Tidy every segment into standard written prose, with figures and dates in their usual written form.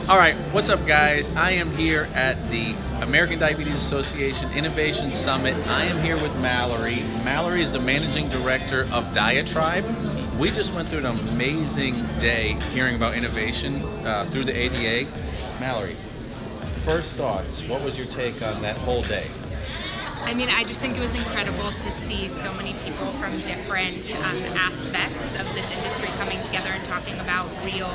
All right, what's up, guys? I am here at the American Diabetes Association Innovation Summit. I am here with Mallory. Mallory is the Managing Director of Diatribe. We just went through an amazing day hearing about innovation through the ADA. Mallory, first thoughts, what was your take on that whole day? I mean, I just think it was incredible to see so many people from different aspects of this industry coming together and talking about real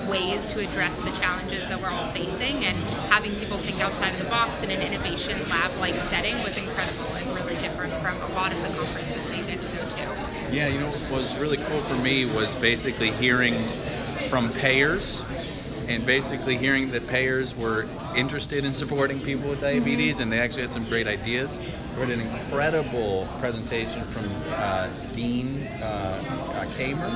ways to address the challenges that we're all facing, and having people think outside of the box in an innovation lab-like setting was incredible and really different from a lot of the conferences they get to go to. Yeah, you know what was really cool for me was basically hearing from payers, and basically hearing that payers were interested in supporting people with diabetes, and they actually had some great ideas. We had an incredible presentation from Dean Kamer,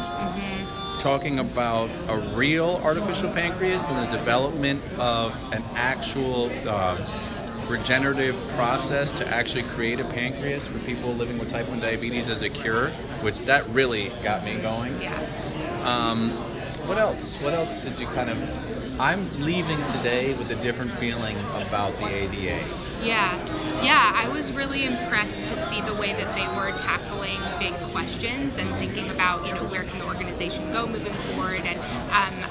talking about a real artificial pancreas and the development of an actual regenerative process to actually create a pancreas for people living with type 1 diabetes as a cure, which that really got me going. Yeah. What else? What else did you kind of... I'm leaving today with a different feeling about the ADA. Yeah, I was really impressed to see the way that they were tackling big questions and thinking about, you know, where can the organization go moving forward. And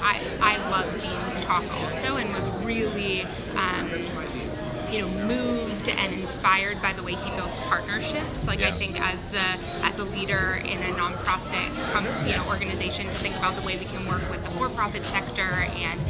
I loved Dean's talk also, and was really moved and inspired by the way he builds partnerships. Like, I think as a leader in a nonprofit organization, to think about the way we can work with the for-profit sector and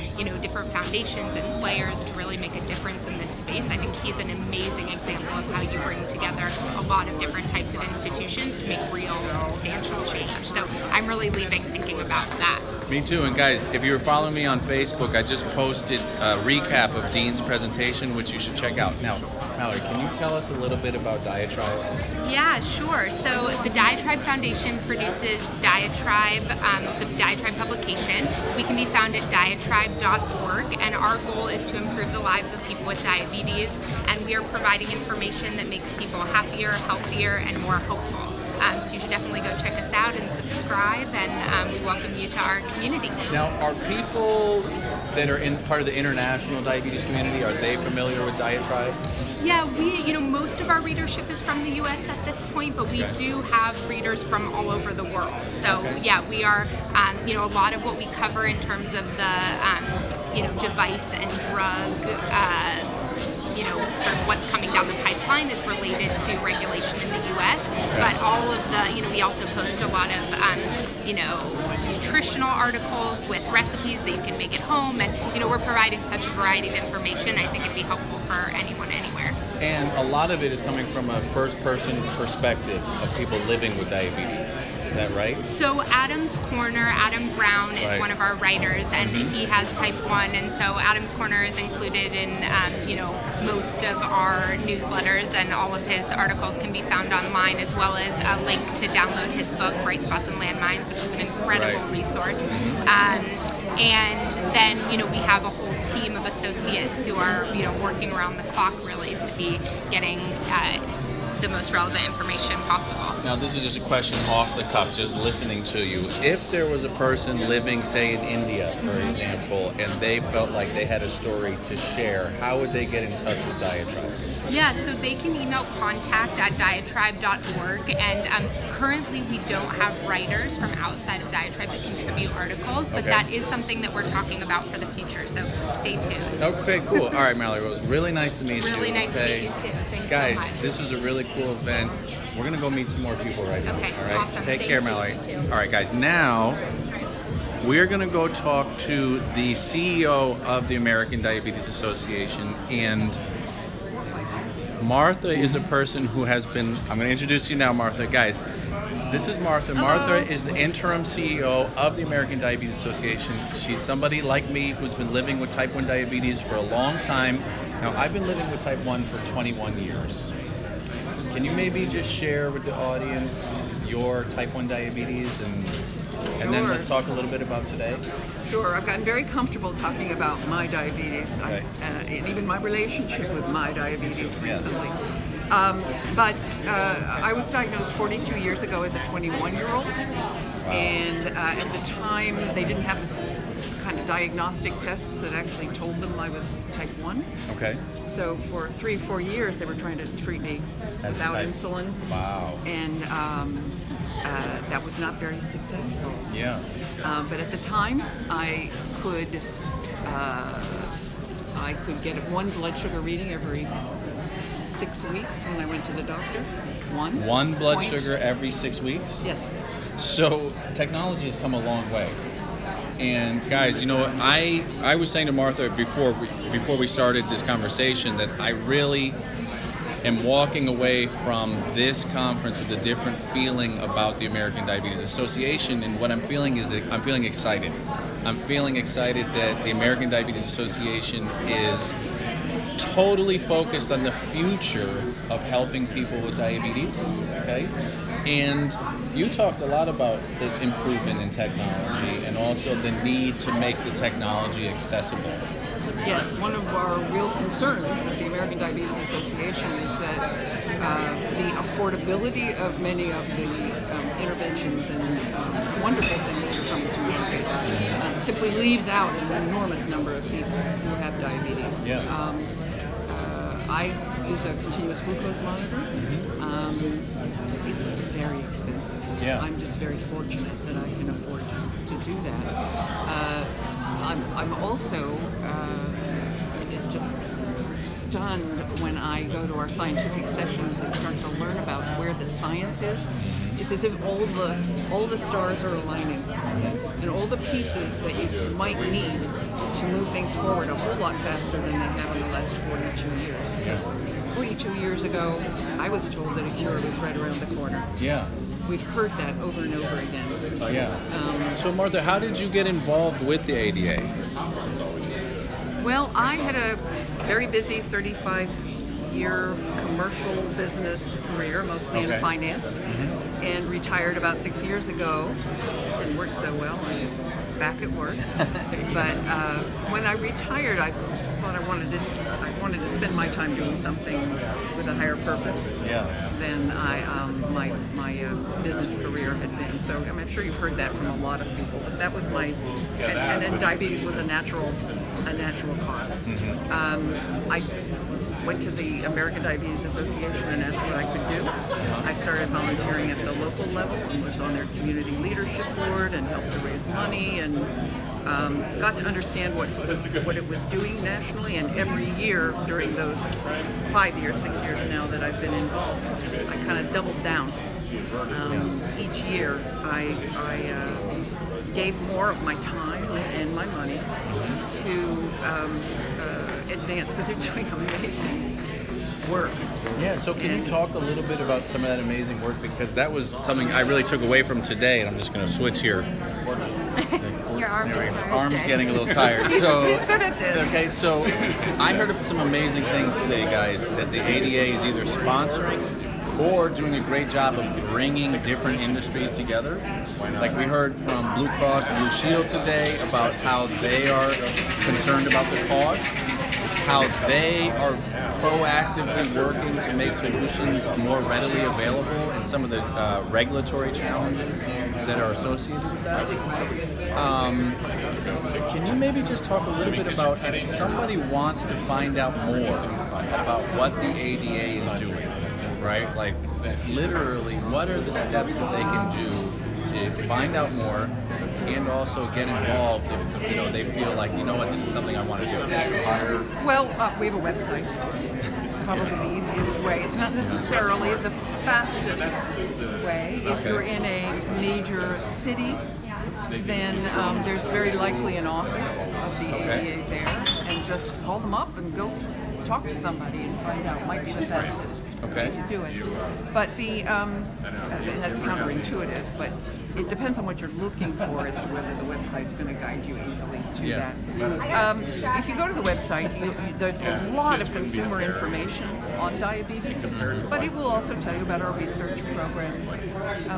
different foundations and players to really make a difference in this space. I think he's an amazing example of how you bring together a lot of different types of institutions to make real substantial change. So I'm really leaving thinking about that. Me too. And guys, if you're following me on Facebook, I just posted a recap of Dean's presentation, which you should check out. Now, Mallory, can you tell us a little bit about Diatribe? Yeah, sure. So the Diatribe Foundation produces Diatribe, the Diatribe publication. We can be found at diatribe.org, and our goal is to improve the lives of people with diabetes, and we are providing information that makes people happier, healthier, and more hopeful. So you should definitely go check us out and subscribe, and we welcome you to our community. Now, are people that are in part of the international diabetes community, are they familiar with Diatribe? Yeah, most of our readership is from the U.S. at this point, but we do have readers from all over the world. So yeah, we are, a lot of what we cover in terms of the, device and drug, sort of what's coming down the pipeline is related to regulation in the U.S. But all of the, we also post a lot of, nutritional articles with recipes that you can make at home, and we're providing such a variety of information. I think it'd be helpful for anyone, anywhere. And a lot of it is coming from a first-person perspective of people living with diabetes. Is that right? So Adam's Corner, Adam Brown is one of our writers, and he has type 1, and so Adam's Corner is included in most of our newsletters, and all of his articles can be found online, as well as a link to download his book, Bright Spots and Landmines, which is an incredible resource. And then, we have a whole team of associates who are, working around the clock really to be getting the most relevant information possible. Now, this is just a question off the cuff, just listening to you. If there was a person living, say, in India, for example, and they felt like they had a story to share, how would they get in touch with Diatribe? Yeah, so they can email contact@diatribe.org, and currently we don't have writers from outside of Diatribe that contribute articles, but that is something that we're talking about for the future, so stay tuned. Okay, cool. All right, Mallory, it was really nice to meet you. Really nice to meet you too. Thanks guys, so much. This was a really cool event. We're going to go meet some more people right now. Okay, all right? awesome. Take Thank care, you. Mallory. You too. All right, guys, now we're going to go talk to the CEO of the American Diabetes Association, and Martha is a person who has been, I'm going to introduce you now, Martha. Guys, this is Martha. Hello. Martha is the interim CEO of the American Diabetes Association. She's somebody like me who's been living with type 1 diabetes for a long time. Now, I've been living with type 1 for 21 years. Can you maybe just share with the audience your type 1 diabetes, and then let's talk a little bit about today? Sure. I've gotten very comfortable talking about my diabetes and even my relationship with my diabetes recently. But I was diagnosed 42 years ago as a 21-year-old, and at the time they didn't have this kind of diagnostic tests that actually told them I was type 1. Okay. So for 3 or 4 years, they were trying to treat me without insulin. Wow. And that was not very successful. Yeah. But at the time, I could get 1 blood sugar reading every 6 weeks when I went to the doctor. One blood sugar every 6 weeks? Yes. So technology has come a long way. And guys, you know, I was saying to Martha before we started this conversation that I really am walking away from this conference with a different feeling about the American Diabetes Association, and what I'm feeling is I'm feeling excited. I'm feeling excited that the American Diabetes Association is totally focused on the future of helping people with diabetes, okay? And you talked a lot about the improvement in technology and also the need to make the technology accessible. Yes, one of our real concerns at the American Diabetes Association is that the affordability of many of the interventions and wonderful things that are coming to market simply leaves out an enormous number of people who have diabetes. Yeah. I use a continuous glucose monitor. It's very expensive. Yeah. I'm just very fortunate that I can afford to do that. I'm also just stunned when I go to our scientific sessions and start to learn about where the science is. It's as if all the stars are aligning, and all the pieces that you might need to move things forward a whole lot faster than they have in the last 42 years. Because 42 years ago, I was told that a cure was right around the corner. Yeah. We've heard that over and over again. Yeah. So Martha, how did you get involved with the ADA? Well, I had a very busy 35-year commercial business career, mostly in finance, and retired about 6 years ago. Didn't work so well. I'm back at work. But when I retired, I thought I wanted to spend my time doing something with a higher purpose than my business career had been. So I'm sure you've heard that from a lot of people. But that was my, and then diabetes was a natural cause. I went to the American Diabetes Association and asked what I could do. I started volunteering at the local level and was on their community leadership board and helped to raise money and got to understand what it was doing nationally. And every year during those 5 years, 6 years now that I've been involved, I kind of doubled down. Each year I gave more of my time and my money to advance, because they're doing amazing work. Yeah, so can you talk a little bit about some of that amazing work, because that was something I really took away from today, and I'm just going to switch here. Your arm's getting a little tired. So, He's good at this. Okay, so I heard of some amazing things today, guys, that the ADA is either sponsoring or doing a great job of bringing different industries together. Like we heard from Blue Cross Blue Shield today about how they are concerned about the cost, how they are proactively working to make solutions more readily available, and some of the regulatory challenges that are associated with that. Can you maybe just talk a little bit about if somebody wants to find out more about what the ADA is doing, right? Like literally, what are the steps that they can do to find out more and also get involved if they feel like, this is something I want to do? Well, we have a website. It's probably the easiest way. It's not necessarily the fastest way. If you're in a major city, then there's very likely an office of the ADA there, and just call them up and go talk to somebody and find out. Might be the fastest way to do it. But and that's counterintuitive, but it depends on what you're looking for as to whether the website's going to guide you easily to that. If you go to the website, there's a lot of consumer information on diabetes, but it will also tell you about our research programs.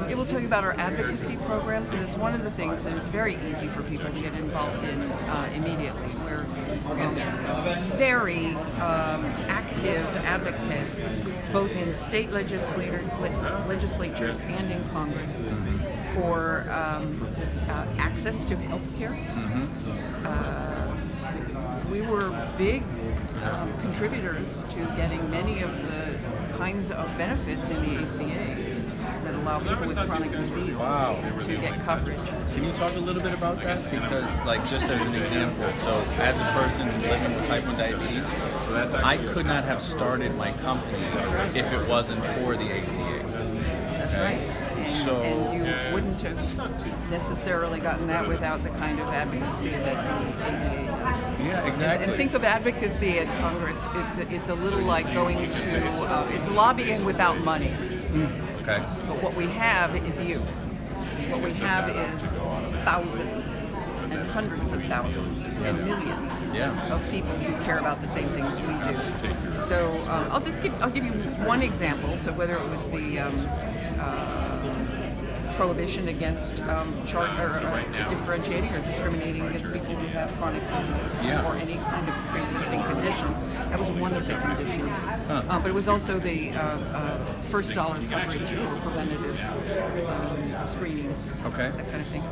It will tell you about our advocacy programs, and it's one of the things that is very easy for people to get involved in immediately. very active advocates, both in state legislatures and in Congress, for access to health care. We were big contributors to getting many of the kinds of benefits in the ACA that allow people with chronic disease to get coverage. Can you talk a little bit about that? Because, like, just as an example, so as a person living with type 1 diabetes, I could not have started my company if it wasn't for the ACA. That's right. And you wouldn't have necessarily gotten that without the kind of advocacy that the ADA has. Yeah, exactly. And think of advocacy at Congress. It's a little like going to it's lobbying without money. Okay. But what we have is you. What we have is thousands and hundreds of thousands and millions of people who care about the same things we do. So I'll give you one example. So whether it was the prohibition against differentiating or discriminating against people who have chronic disease or any kind of pre-existing condition. That was one of the conditions. But it was also the first dollar coverage for preventative screenings, that kind of thing.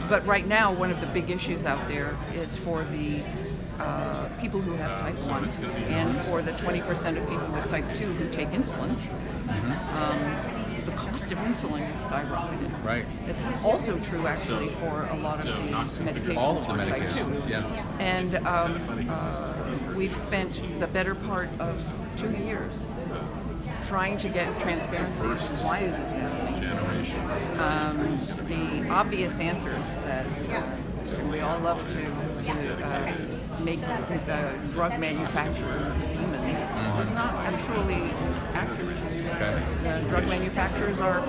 But right now, one of the big issues out there is for the people who have type 1 and for the 20% of people with type 2 who take insulin. The cost of insulin is skyrocketing. Right. It's also true, actually, for a lot of the medications all of the for type 2. And we've spent the better part of 2 years trying to get transparency as to why is this happening. The obvious answers that we all love to make drug manufacturers demons is not actually accurate. Drug manufacturers are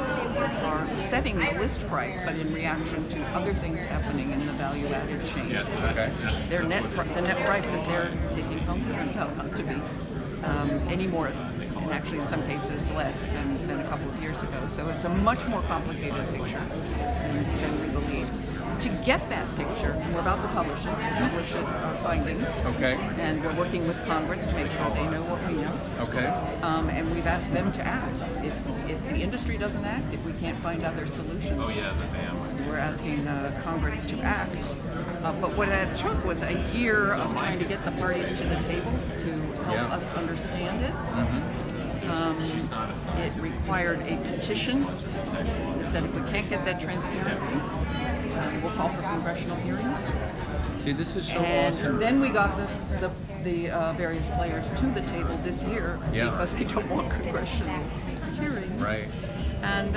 setting the list price, but in reaction to other things happening in the value-added chain. The net price that they're taking home turns out not to be any more, and actually in some cases less than a couple of years ago. So it's a much more complicated picture than we believe. To get that picture, we're about to publish our findings. And we're working with Congress to make sure they know what we know. And we've asked them to act. If the industry doesn't act, if we can't find other solutions, we're asking Congress to act. But what it took was a year of trying to get the parties to the table to help us understand it. It required a petition that said if we can't get that transparency, we'll call for congressional hearings. See, this is so and awesome. Then we got the various players to the table this year because they don't want congressional hearings. Right. And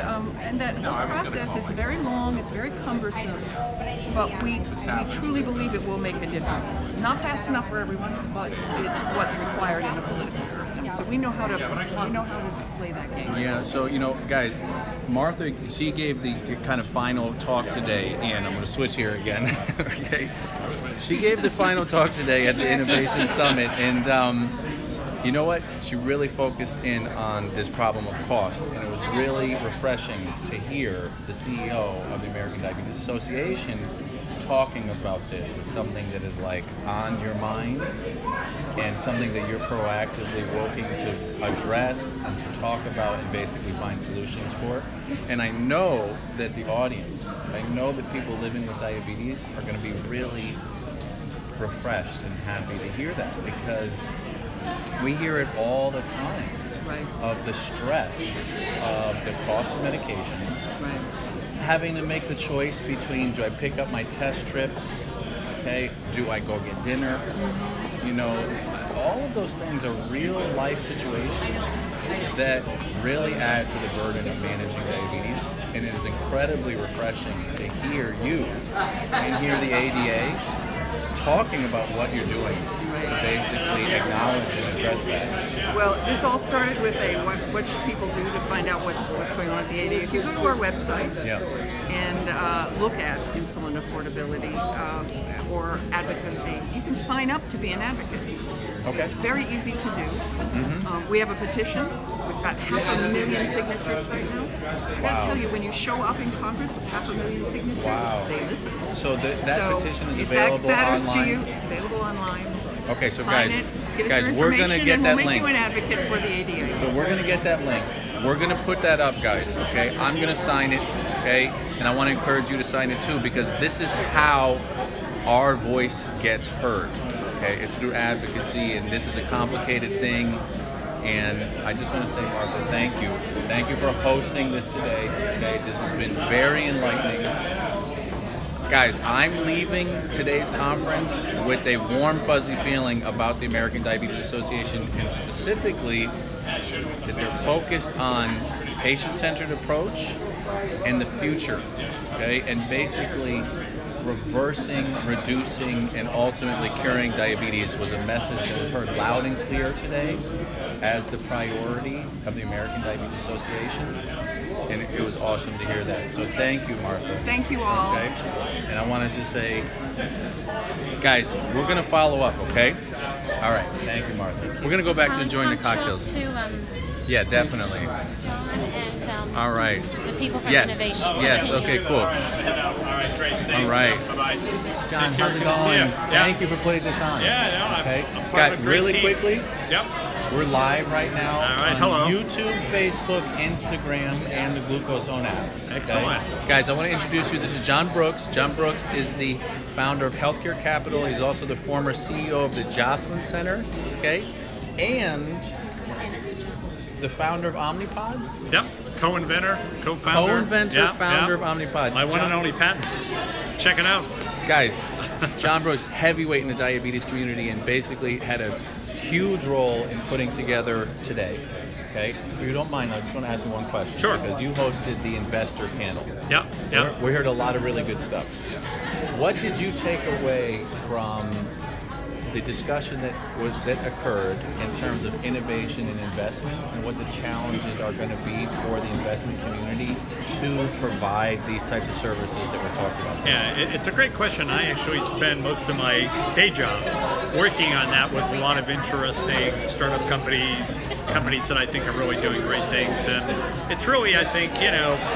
that whole process is very long, it's very cumbersome, but we truly believe it will make a difference. Not fast enough for everyone, but it's what's required in a political system. So we know how to play that game. Yeah. So guys, Martha, she gave the kind of final talk today, and I'm going to switch here again. Okay. She gave the final talk today at the Innovation Summit, and you know what? She really focused in on this problem of cost, and it was really refreshing to hear the CEO of the American Diabetes Association talking about this as something that is like on your mind and something that you're proactively working to address and to talk about and basically find solutions for. And I know that the audience, I know that people living with diabetes are going to be really refreshed and happy to hear that, because we hear it all the time, of the stress of the cost of medications, having to make the choice between, do I pick up my test trips, do I go get dinner, all of those things are real life situations that really add to the burden of managing diabetes, and it is incredibly refreshing to hear you and hear the ADA talking about what you're doing to basically acknowledge and address that. Well, this all started with what should people do to find out what's going on at the ADA. If you go to our website and look at insulin affordability or advocacy, you can sign up to be an advocate. Okay. It's very easy to do. We have a petition. We've got 500,000 signatures right now. I gotta tell you, when you show up in Congress with 500,000 signatures, they listen. So that petition is if available that matters online? to you, it's available online. Okay, so Sign guys, it, give us your we're gonna information, get and that we'll make link. you an advocate for the ADA. So we're gonna get that link. We're gonna put that up, guys. Okay, I'm gonna sign it. Okay, and I want to encourage you to sign it too, because this is how our voice gets heard. Okay, it's through advocacy, and this is a complicated thing. And I just want to say, Martha, thank you. Thank you for hosting this today. Okay, this has been very enlightening. Guys, I'm leaving today's conference with a warm, fuzzy feeling about the American Diabetes Association, and specifically that they're focused on patient-centered approach and the future, okay? And basically reversing, reducing, and ultimately curing diabetes was a message that was heard loud and clear today as the priority of the American Diabetes Association. And it was awesome to hear that. So thank you, Martha. Thank you all. Okay? And I wanted to say, guys, we're going to follow up, okay? All right. Thank you, Martha. We're going to go back to enjoying the cocktails. Yeah, definitely. John and all right. The people from Yes. Innovation. Yes. Okay. Cool. All right. Great. Thanks. All right. Bye-bye. John, how's it Good to going? see you. Yeah. Thank you for putting this on. Yeah. Okay. I'm part Guys, of a great really team. quickly. Yep. We're live right now All right, on hello. YouTube, Facebook, Instagram, and the GlucoseZone app. Okay? Excellent. Guys, I want to introduce you. This is John Brooks. John Brooks is the founder of Healthcare Capital. He's also the former CEO of the Joslin Center, okay? And the founder of Omnipod? Yep. Co-inventor, co-founder. Co-inventor, Yeah, founder yeah. of Omnipod. My one and only patent. Check it out. Guys, John Brooks, heavyweight in the diabetes community, and basically had a huge role in putting together today. Okay, if you don't mind, I just want to ask you one question. Sure. Because you hosted the investor panel. Yep. Yep. We heard a lot of really good stuff. What did you take away from the discussion that occurred in terms of innovation and investment, and what the challenges are going to be for the investment community to provide these types of services that we're talking about today? Yeah, it's a great question. I actually spend most of my day job working on that with a lot of interesting startup companies that I think are really doing great things. And it's really, I think,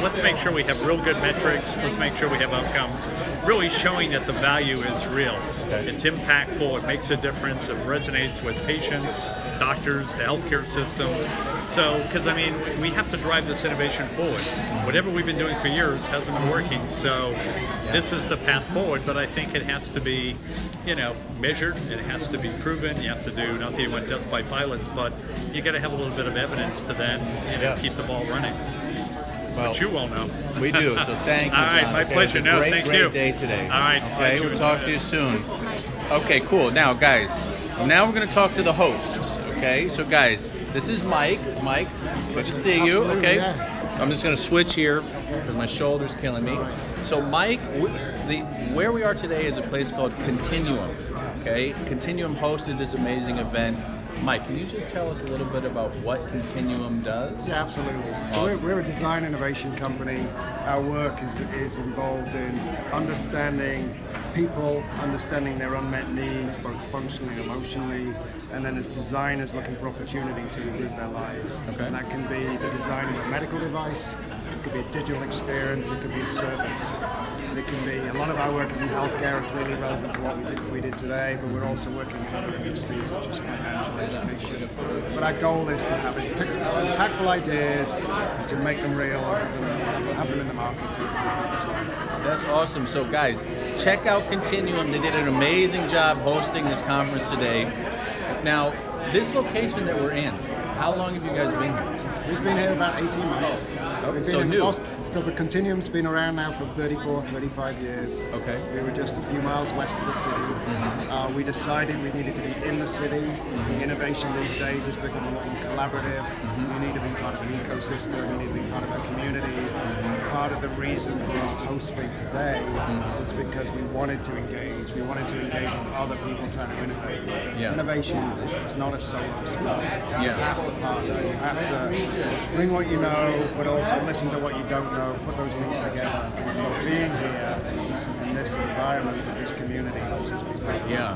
let's make sure we have real good metrics. Let's make sure we have outcomes, really showing that the value is real. Okay. It's impactful. It makes a difference. It resonates with patients, doctors, the healthcare system. So, because we have to drive this innovation forward. Whatever we've been doing for years hasn't been working. So, this is the path forward. But I think it has to be, measured. It has to be proven. You have to do, not that you want death by pilots, but you got to have a little bit of evidence to then, keep the ball running. Well, But you all know. We do. So thank you, All right, John. my Okay, pleasure. it was a No, great, thank great you. day today. All right. Okay, we'll talk to you soon. Okay, cool. Now, guys, now we're going to talk to the hosts. Okay, so guys, this is Mike. Mike, good to see you. Okay, I'm just going to switch here because my shoulder's killing me. So, Mike, where we are today is a place called Continuum. Okay, Continuum hosted this amazing event. Mike, can you just tell us a little bit about what Continuum does? Yeah, absolutely. So we're a design innovation company. Our work is involved in understanding people, understanding their unmet needs, both functionally and emotionally, and then as designers looking for opportunity to improve their lives. Okay. And that can be the design of a medical device, it could be a digital experience, it could be a service. And it can be, a lot of our work is in healthcare, clearly relevant to what we did today, but we're also working in other industries such as financial education. But our goal is to have impactful ideas, to make them real, and have them in the market to improve people's lives. That's awesome. So guys, check out Continuum. They did an amazing job hosting this conference today. Now, this location that we're in, how long have you guys been here? We've been here about 18 months. We've been so in new. Boston. So the Continuum's been around now for 34, 35 years. Okay. We were just a few miles west of the city. We decided we needed to be in the city. The innovation these days has become a lot more collaborative. You need to be part of an ecosystem, you need to be part of a community. Part of the reason for us hosting today was because we wanted to engage. We wanted to engage with other people trying to innovate. Yeah. Innovation is not a solo sport. Yeah. You have to partner. You have to bring what you know, but also listen to what you don't know. Put those things together. And so being here in this environment, with this community, helps us be great. Yeah,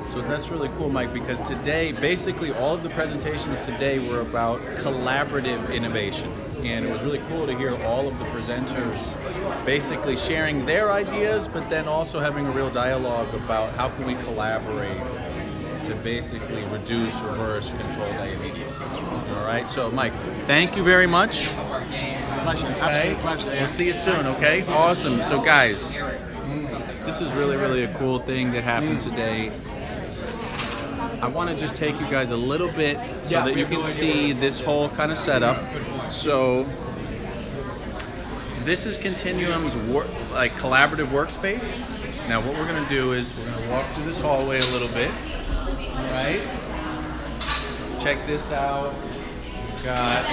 so that's really cool, Mike, because today, basically all of the presentations today were about collaborative innovation. And it was really cool to hear all of the presenters basically sharing their ideas, but then also having a real dialogue about how can we collaborate to basically reduce, reverse, control diabetes. All right, so Mike, thank you very much. Pleasure, absolute pleasure. We'll see you soon, okay? Awesome. So guys, this is really a cool thing that happened today. I want to just take you guys a little bit so that you can see this whole kind of setup. So this is Continuum's collaborative workspace. Now what we're going to do is we're going to walk through this hallway a little bit. All right. Check this out. We've got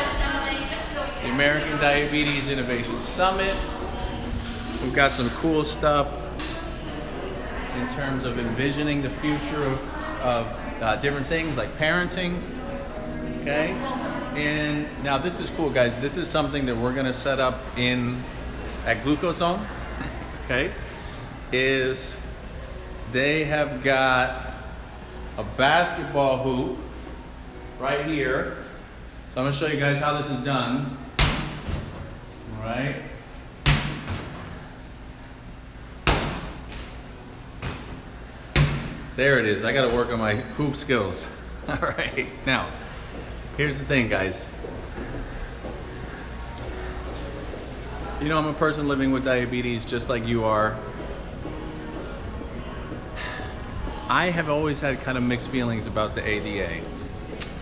the American Diabetes Innovation Summit. We've got some cool stuff in terms of envisioning the future of different things like parenting. Okay. And now this is cool, guys. This is something that we're going to set up at GlucoseZone. Okay. Is they have got a basketball hoop right here. So I'm going to show you guys how this is done. All right. There it is. I got to work on my hoop skills. All right. Now, here's the thing, guys. You know, I'm a person living with diabetes just like you are. I have always had kind of mixed feelings about the ADA,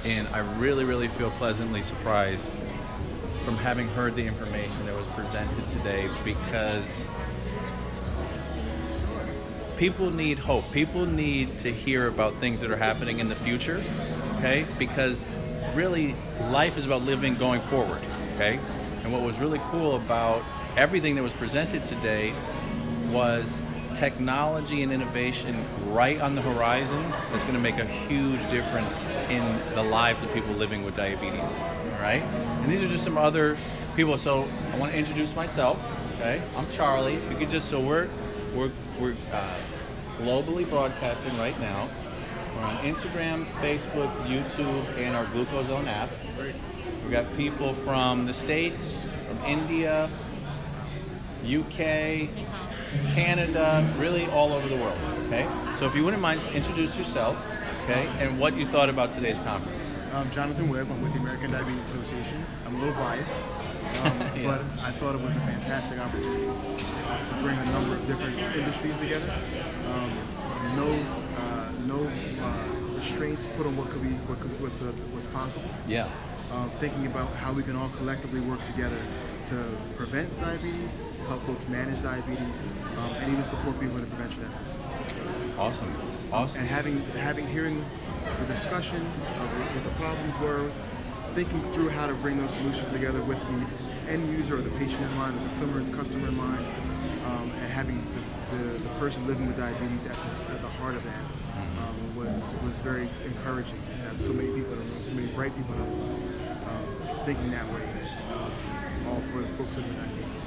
and I really feel pleasantly surprised from having heard the information that was presented today, because people need hope. People need to hear about things that are happening in the future, okay? Because really, life is about living going forward, okay? And what was really cool about everything that was presented today was technology and innovation right on the horizon is going to make a huge difference in the lives of people living with diabetes. All right, and these are just some other people. So I want to introduce myself. Okay, I'm Charlie. We could just we're globally broadcasting right now. We're on Instagram, Facebook, YouTube, and our GlucoseZone app. We've got people from the States, from India, UK, Canada, really all over the world, okay? So if you wouldn't mind, just introduce yourself, okay, and what you thought about today's conference. I'm Jonathan Webb. I'm with the American Diabetes Association. I'm a little biased, but I thought it was a fantastic opportunity to bring a number of different industries together. No restraints put on what's possible. Yeah. Thinking about how we can all collectively work together to prevent diabetes, help folks manage diabetes, and even support people in the prevention efforts. Awesome. And hearing the discussion of what the problems were, thinking through how to bring those solutions together with the end user or the patient in mind, the customer in mind, and having the person living with diabetes at the heart of that was very encouraging to have so many people in the room, so many bright people in the room, thinking that way, all for the folks living with diabetes.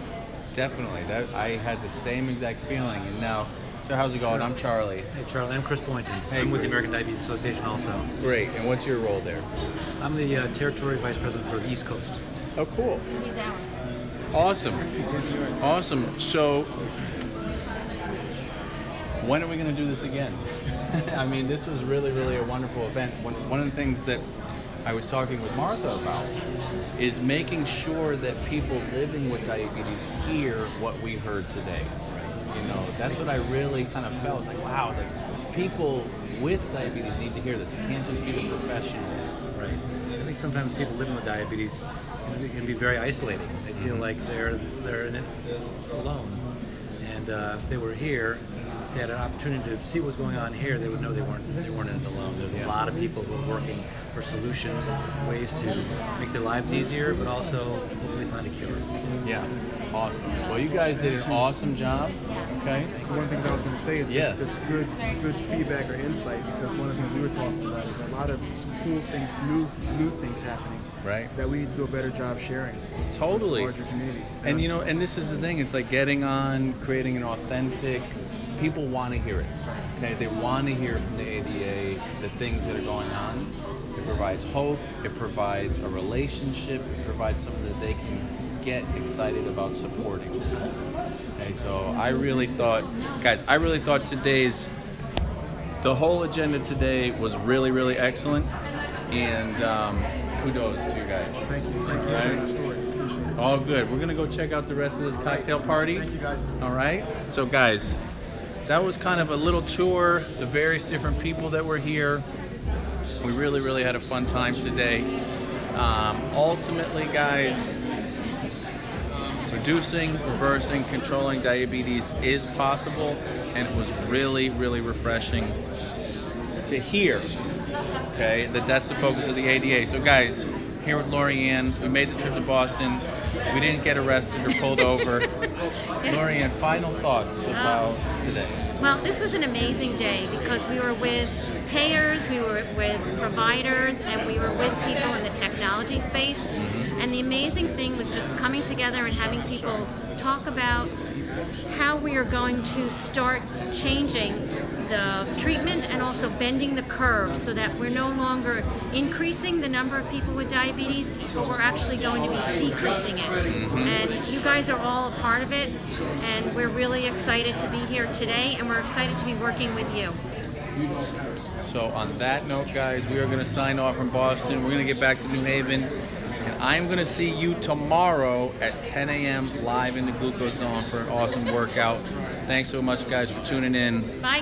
Definitely. I had the same exact feeling. And now, so how's it going? Sure. I'm Charlie. Hey Charlie, I'm Chris Boynton. Hey, I'm with Chris. the American Diabetes Association also. Great. And what's your role there? I'm the Territory Vice President for the East Coast. Oh, cool. He's out. Awesome. Awesome. So, when are we going to do this again? I mean, this was really a wonderful event. One of the things that I was talking with Martha about is making sure that people living with diabetes hear what we heard today. You know, that's what I really kind of felt. It's like, wow, it's like people with diabetes need to hear this. It can't just be the professionals. Right. I think sometimes people living with diabetes can be very isolating. They feel like they're in it alone. And if they were here, if they had an opportunity to see what's going on here, they would know they weren't in it alone. There's a lot of people who are working for solutions, ways to make their lives easier, but also hopefully find a cure. Yeah, awesome. Well, you guys did an awesome job. Okay. So one of the things I was going to say is it's good feedback or insight, because one of the things we were talking about is a lot of cool things, new things happening. Right. That we need to do a better job sharing. Totally. With the larger community. And you know, and this is the thing. It's like getting on, creating an authentic people want to hear it. Okay, they want to hear from the ADA the things that are going on. It provides hope. It provides a relationship. It provides something that they can get excited about supporting. Okay, so I really thought, guys, the whole agenda today was really, really excellent. And kudos to you guys. Thank you. Thank you for the story. Appreciate it. All good. We're gonna go check out the rest of this cocktail party. Thank you, guys. All right. So, guys, that was kind of a little tour. The various different people that were here. We really, really had a fun time today. Ultimately, guys, reducing, reversing, controlling diabetes is possible, and it was really, really refreshing to hear. Okay, that's the focus of the ADA. So, guys, here with Lorianne, we made the trip to Boston. We didn't get arrested or pulled over. Yes. Lorianne, final thoughts about today. Well, this was an amazing day because we were with payers, we were with providers, and we were with people in the technology space. And the amazing thing was just coming together and having people talk about how we are going to start changing the treatment and also bending the curve so that we're no longer increasing the number of people with diabetes, but we're actually going to be decreasing it. And you guys are all a part of it, and we're really excited to be here today, and we're excited to be working with you. So on that note, guys, we are going to sign off from Boston. We're going to get back to New Haven. And I'm going to see you tomorrow at 10 a.m. live in the GlucoseZone for an awesome workout. Thanks so much, guys, for tuning in. Bye.